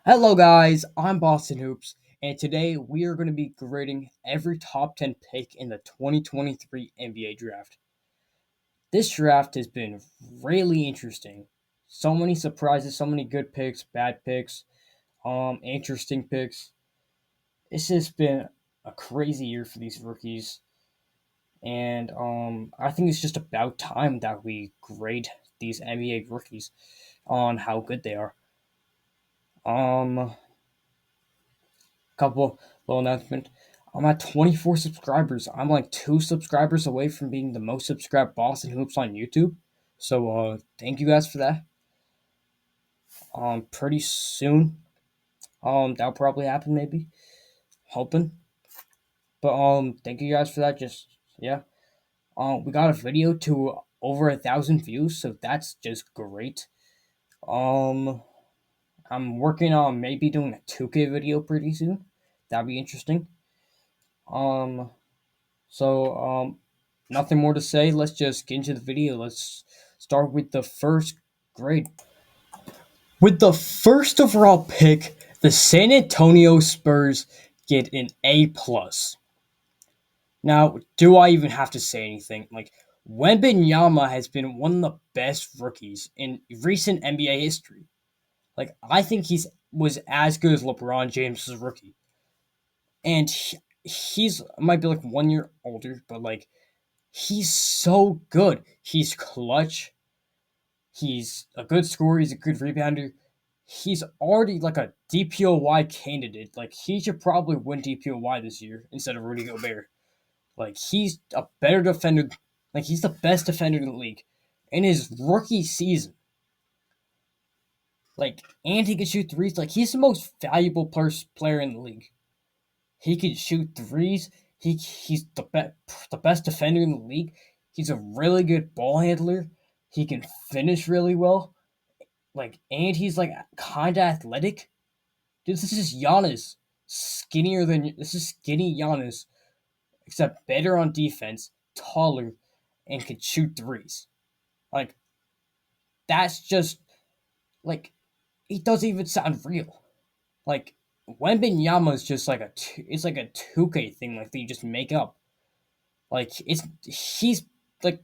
Hello, guys. I'm Boston Hoops, and today we are going to be grading every top 10 pick in the 2023 NBA draft. This draft has been really interesting. So many surprises, so many good picks, bad picks, interesting picks. It's just been a crazy year for these rookies, and I think it's just about time that we grade these NBA rookies on how good they are. Um, Couple little announcement. I'm at 24 subscribers. I'm like 2 subscribers away from being the most subscribed Boston Hoops on YouTube. So thank you guys for that. Pretty soon. That'll probably happen maybe. Hoping. But thank you guys for that. Just yeah. We got a video to over 1,000 views, so that's just great. Um I'm working on maybe doing a 2K video pretty soon. That'd be interesting. Um So, nothing more to say. Let's just get into the video. Let's start with the first grade. With the first overall pick, the San Antonio Spurs get an A plus. Now, do I even have to say anything? Like, Wembanyama has been one of the best rookies in recent NBA history. Like, I think was as good as LeBron James' rookie, and he's might be like 1 year older, but like he's so good. He's clutch. He's a good scorer. He's a good rebounder. He's already like a DPOY candidate. Like he should probably win DPOY this year instead of Rudy Gobert. Like he's a better defender. Like he's the best defender in the league. In his rookie season, like and he can shoot threes. Like he's the most valuable player in the league. He can shoot threes. He's the best defender in the league. He's a really good ball handler. He can finish really well. Like and he's like kind of athletic. Dude, this is Giannis. This is skinny Giannis, except better on defense, taller, and can shoot threes. Like that's just like it doesn't even sound real. Like Wembanyama is just like it's like a 2K thing like that you just make up. Like he's like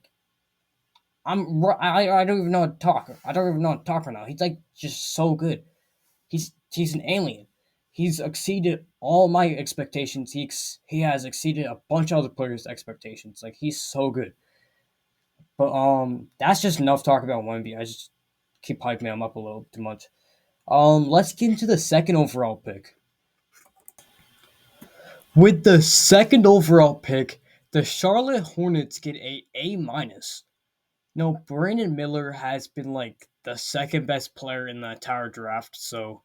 I don't even know how to talk. I don't even know how to talk right now. He's like just so good. He's an alien. He's exceeded all my expectations. He has exceeded a bunch of other players' expectations. Like he's so good. But that's just enough talk about Wemby. I just keep hyping him up a little too much. Let's get into the second overall pick. With the second overall pick, the Charlotte Hornets get a A minus. No, Brandon Miller has been like the second best player in the entire draft, so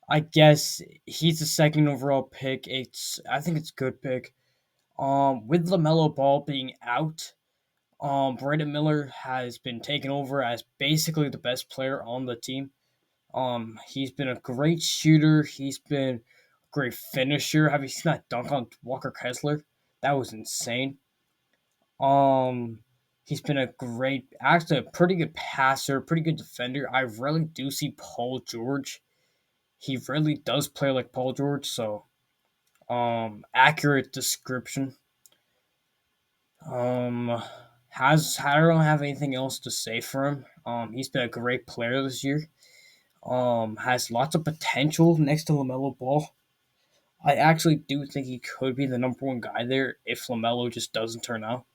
I guess he's the second overall pick. I think it's a good pick. With LaMelo Ball being out, Brandon Miller has been taken over as basically the best player on the team. He's been a great shooter. He's been a great finisher. Have you seen that dunk on Walker Kessler? That was insane. Um, he's been actually a pretty good passer, pretty good defender. I really do see Paul George. He really does play like Paul George. So, accurate description. Um, I don't have anything else to say for him. He's been a great player this year. Has lots of potential next to LaMelo Ball. I actually do think he could be the number one guy there if LaMelo just doesn't turn out.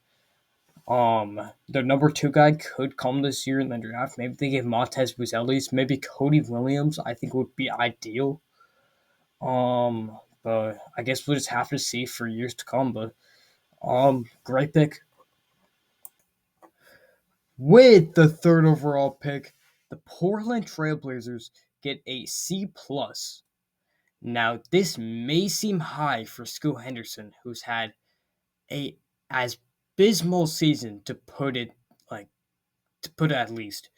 The number two guy could come this year in the draft. Maybe they give Montez Buzelis, maybe Cody Williams. I think would be ideal. But I guess we'll just have to see for years to come. But great pick. With the third overall pick, the Portland Trailblazers get a C plus. Now this may seem high for Scoot Henderson, who's had a as abysmal season like to put it at least.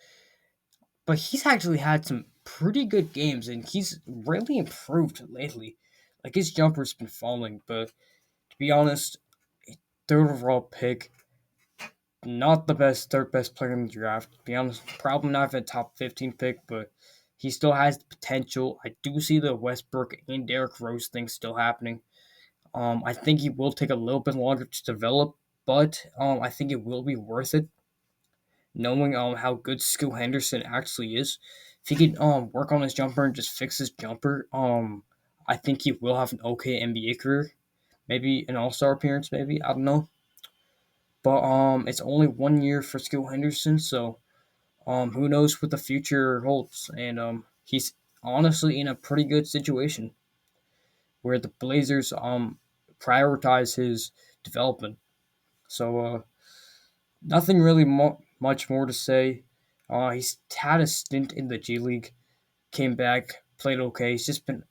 But he's actually had some pretty good games and he's really improved lately. Like his jumper's been falling, but to be honest, third overall pick, not the third best player in the draft. To be honest, probably not even a top 15 pick, but He still has the potential. I do see the Westbrook and Derrick Rose thing still happening. I think he will take a little bit longer to develop, but I think it will be worth it, knowing how good Scoot Henderson actually is. If he can work on his jumper and just fix his jumper, I think he will have an okay NBA career, maybe an All Star appearance, maybe I don't know. But it's only 1 year for Scoot Henderson, so who knows what the future holds? And he's honestly in a pretty good situation where the Blazers prioritize his development. So nothing really much more to say. He's had a stint in the G League, came back, played okay. He's just been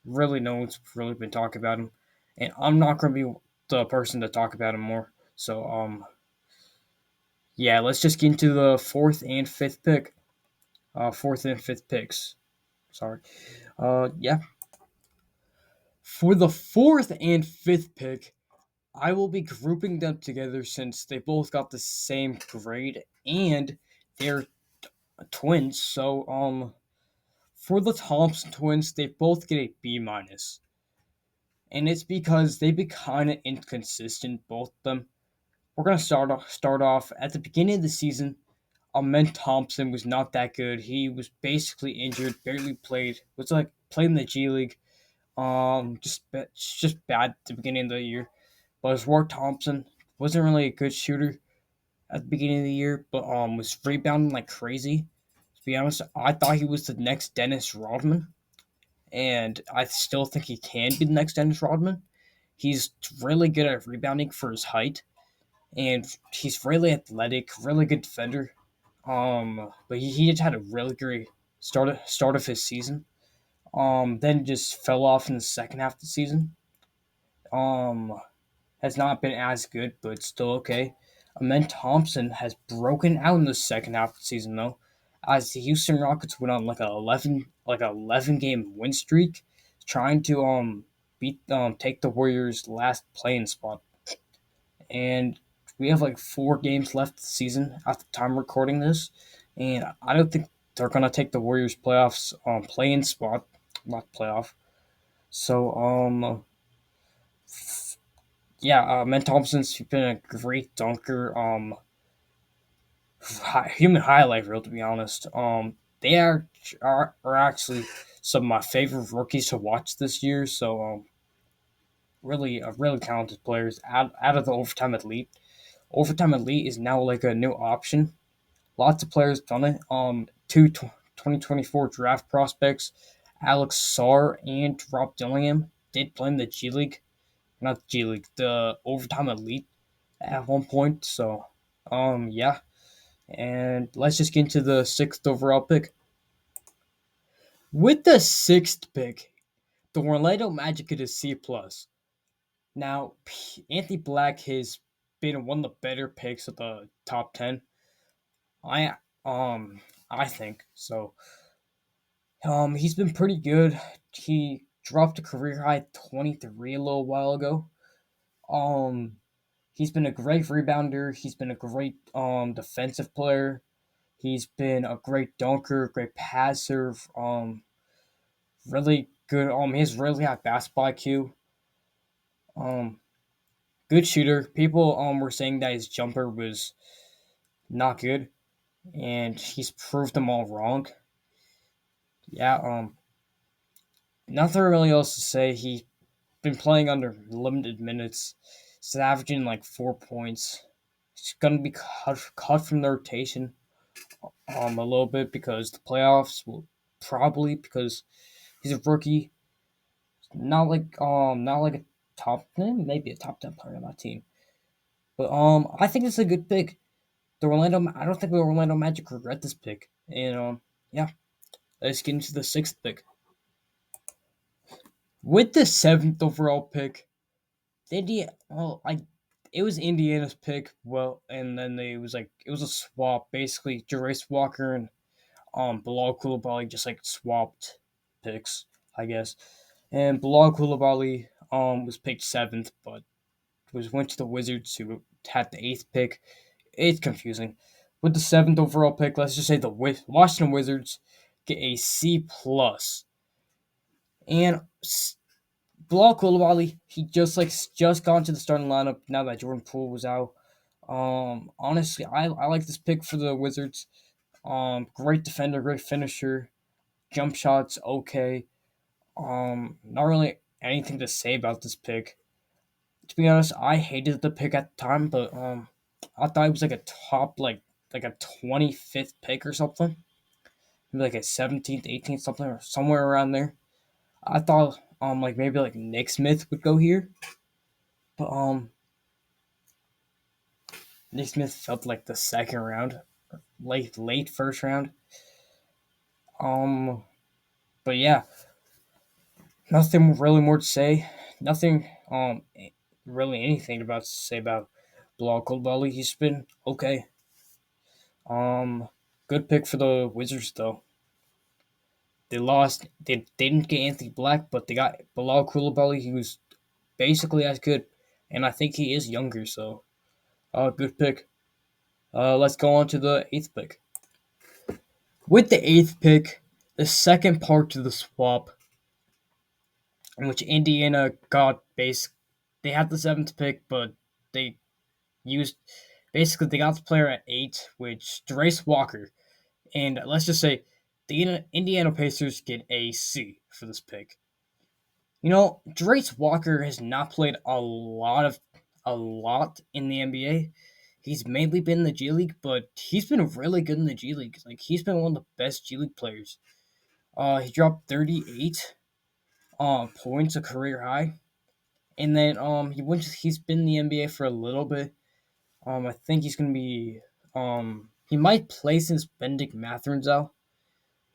really no one's really been talking about him, and I'm not gonna be the person to talk about him more. So yeah, let's just get into the fourth and fifth pick. Fourth and fifth picks. Sorry. Yeah. For the fourth and fifth pick, I will be grouping them together since they both got the same grade and they're twins. So for the Thompson twins, they both get a B minus, and it's because they've been kind of inconsistent, both of them. We're gonna start off at the beginning of the season. Amen Thompson was not that good. He was basically injured, barely played. Was like played in the G League. Just bad at the beginning of the year. But Ward Thompson wasn't really a good shooter at the beginning of the year, but was rebounding like crazy. To be honest, I thought he was the next Dennis Rodman, and I still think he can be the next Dennis Rodman. He's really good at rebounding for his height, and he's really athletic, really good defender. But he just had a really great start of his season. Then just fell off in the second half of the season. Um, has not been as good, but still okay. Amen Thompson has broken out in the second half of the season though, as the Houston Rockets went on like a 11 game win streak, trying to beat take the Warriors' last playing spot. And we have like 4 games left the season at the time recording this, and I don't think they're gonna take the Warriors playoffs playing spot, not playoff. So yeah, Men Thompson's been a great dunker. Human highlight reel to be honest. They are actually some of my favorite rookies to watch this year. So really talented players out of the overtime elite. Overtime elite is now like a new option. Lots of players done it. Two 2024 draft prospects, Alex Sarr and Rob Dillingham, did play in the G League, not the G League, the overtime elite at one point. So, yeah. And let's just get into the sixth overall pick. With the sixth pick, the Orlando Magic get a C plus. Now, Anthony Black has been one of the better picks of the top 10. I um I think so. He's been pretty good. He dropped a career high 23 a little while ago. Um, he's been a great rebounder. He's been a great defensive player. He's been a great dunker, great passer. Really good. He has really high basketball IQ. Um, good shooter. People were saying that his jumper was not good, and he's proved them all wrong. Yeah. Nothing really else to say. He's been playing under limited minutes. He's averaging like 4 points. He's gonna be cut from the rotation a little bit because the playoffs will probably because he's a rookie. Not like a top maybe a top 10 player on that team. But I think it's a good pick. I don't think the Orlando Magic regret this pick. And yeah, let's get into the sixth pick. With the seventh overall pick, it was Indiana's pick. Well, and then it was a swap. Basically, Jarace Walker and Bilal Coulibaly just like swapped picks, I guess. And Bilal Coulibaly was picked seventh, but went to the Wizards who had the eighth pick. It's confusing. With the seventh overall pick, let's just say the Washington Wizards, get a C plus. And Bilal Koulibaly, he just got into the starting lineup now that Jordan Poole was out. Honestly, I like this pick for the Wizards. Great defender, great finisher, jump shots okay. Not really anything to say about this pick. To be honest, I hated the pick at the time, but I thought it was like a top like a 25th pick or something, maybe like a 17th, 18th, something or somewhere around there. I thought like maybe like Nick Smith would go here, but Nick Smith felt like the second round, late first round. Um, but yeah, nothing really more to say. Nothing really anything about to say about Bilal Koulibaly. He's been okay. Um, Good pick for the Wizards though. They lost. They didn't get Anthony Black, but they got Bilal Koulibaly. He was basically as good, and I think he is younger. So, good pick. Let's go on to the eighth pick. With the eighth pick, the second part to the swap, in which Indiana got base, they had the seventh pick, but they used basically they got the player at eight, which Darius Walker. And let's just say the Indiana Pacers get a C for this pick. You know, Darius Walker has not played a lot in the NBA. He's mainly been in the G League, but he's been really good in the G League. Like he's been one of the best G League players. He dropped 38 points, a career high. And then he's been in the NBA for a little bit. I think he's gonna be he might play since Benedict Mathurin's out.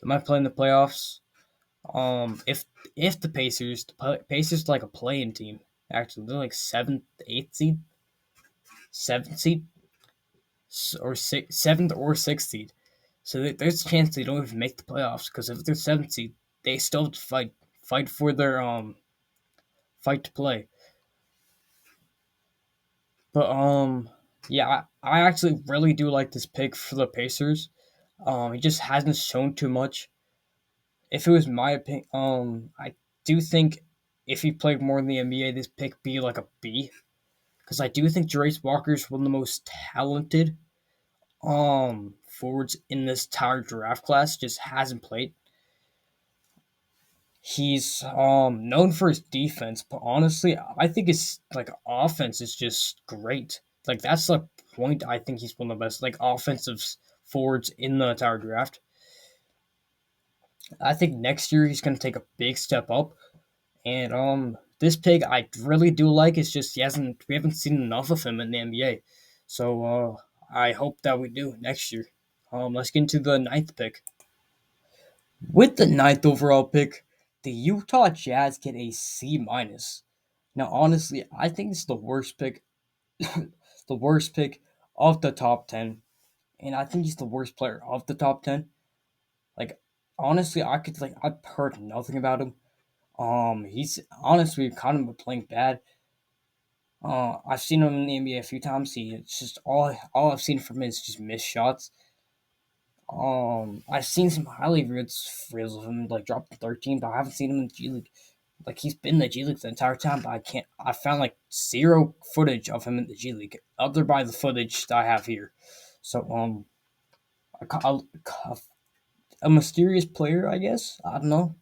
He might play in the playoffs. If the Pacers like a playing team. Actually, they're like seventh, eighth seed, seventh seed, or seventh or sixth seed. So there's a chance they don't even make the playoffs because if they're seventh seed, they still have to fight for their fight to play. But yeah, I actually really do like this pick for the Pacers. He just hasn't shown too much. If it was my opinion, I do think if he played more in the NBA, this pick be like a B. Because I do think Jarace Walker is one of the most talented forwards in this entire draft class. Just hasn't played. He's known for his defense, but honestly, I think his like offense is just great. Like that's the point. I think he's one of the best like offensive forwards in the entire draft. I think next year he's gonna take a big step up. And this pick I really do like. It's just we haven't seen enough of him in the NBA. So I hope that we do next year. Let's get into the ninth pick. With the ninth overall pick, the Utah Jazz get a C minus. Now, honestly, I think it's the worst pick, the worst pick of the top 10, and I think he's the worst player of the top 10. Like, honestly, I've heard nothing about him. He's honestly kind of been playing bad. I've seen him in the NBA a few times. It's just all I've seen from him is just missed shots. I've seen some highly reels of him like dropping 13, but I haven't seen him in the G League. Like he's been in the G League the entire time, but I found like zero footage of him in the G League, other by the footage that I have here. So a mysterious player, I guess. I don't know.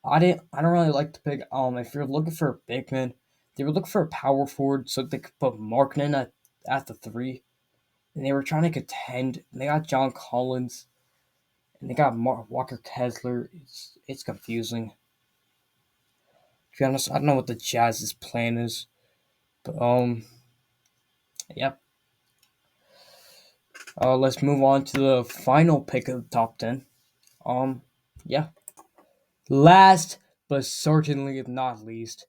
I don't really like the pick. If you're looking for a big man, they were looking for a power forward so they could put Markkanen at the three, and they were trying to contend. And they got John Collins, and they got Walker Kessler. It's confusing. To be honest, I don't know what the Jazz's plan is, but yep. Let's move on to the final pick of the top 10. Yeah. Last but certainly not least,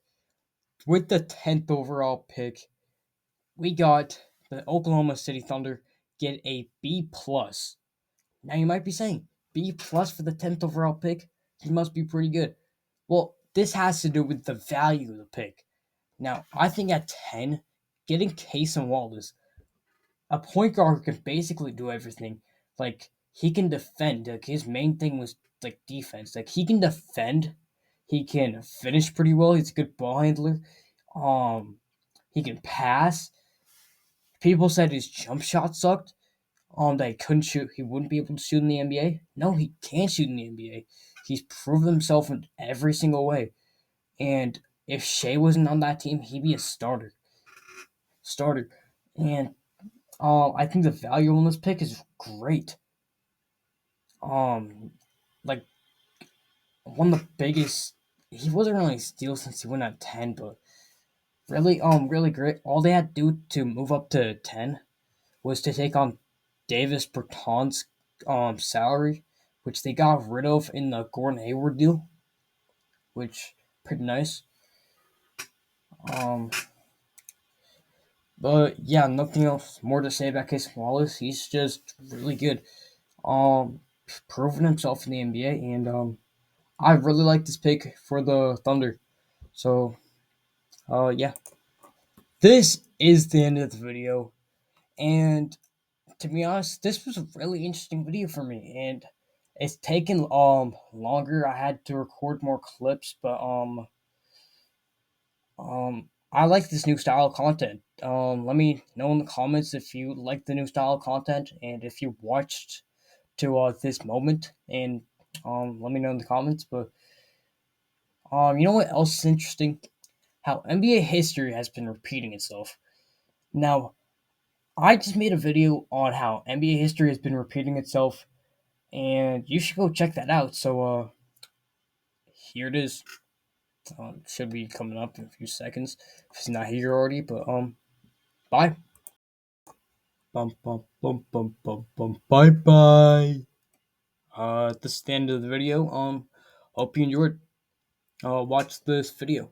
with the 10th overall pick, we got the Oklahoma City Thunder get a B plus. Now you might be saying B plus for the 10th overall pick. He must be pretty good. Well, this has to do with the value of the pick. Now I think at 10, getting Case and Wallace, a point guard who can basically do everything. Like he can defend. Like his main thing was like defense. Like he can defend. He can finish pretty well. He's a good ball handler. Um, he can pass. People said his jump shot sucked. That he couldn't shoot. He wouldn't be able to shoot in the NBA. No, he can shoot in the NBA. He's proven himself in every single way. And if Shea wasn't on that team, he'd be a starter. Starter. And I think the value on this pick is great. Um, like one of the biggest. He wasn't really a steal since he went at 10, but really great. All they had to do to move up to 10 was to take on Davis Bertans' salary, which they got rid of in the Gordon Hayward deal, which pretty nice. Um, but yeah, nothing else more to say about Case Wallace. He's just really good. Um, Proven himself in the NBA, and I really like this pick for the Thunder. So, yeah, this is the end of the video, and to be honest, this was a really interesting video for me, and it's taken longer. I had to record more clips, but I like this new style of content. Let me know in the comments if you like the new style of content and if you watched to this moment, and let me know in the comments. But you know what else is interesting? How NBA history has been repeating itself. Now, I just made a video on how NBA history has been repeating itself, and you should go check that out. So, here it is. Should be coming up in a few seconds if it's not here already. But bye. Bye bye. This is the end of the video. Hope you enjoyed. Watch this video.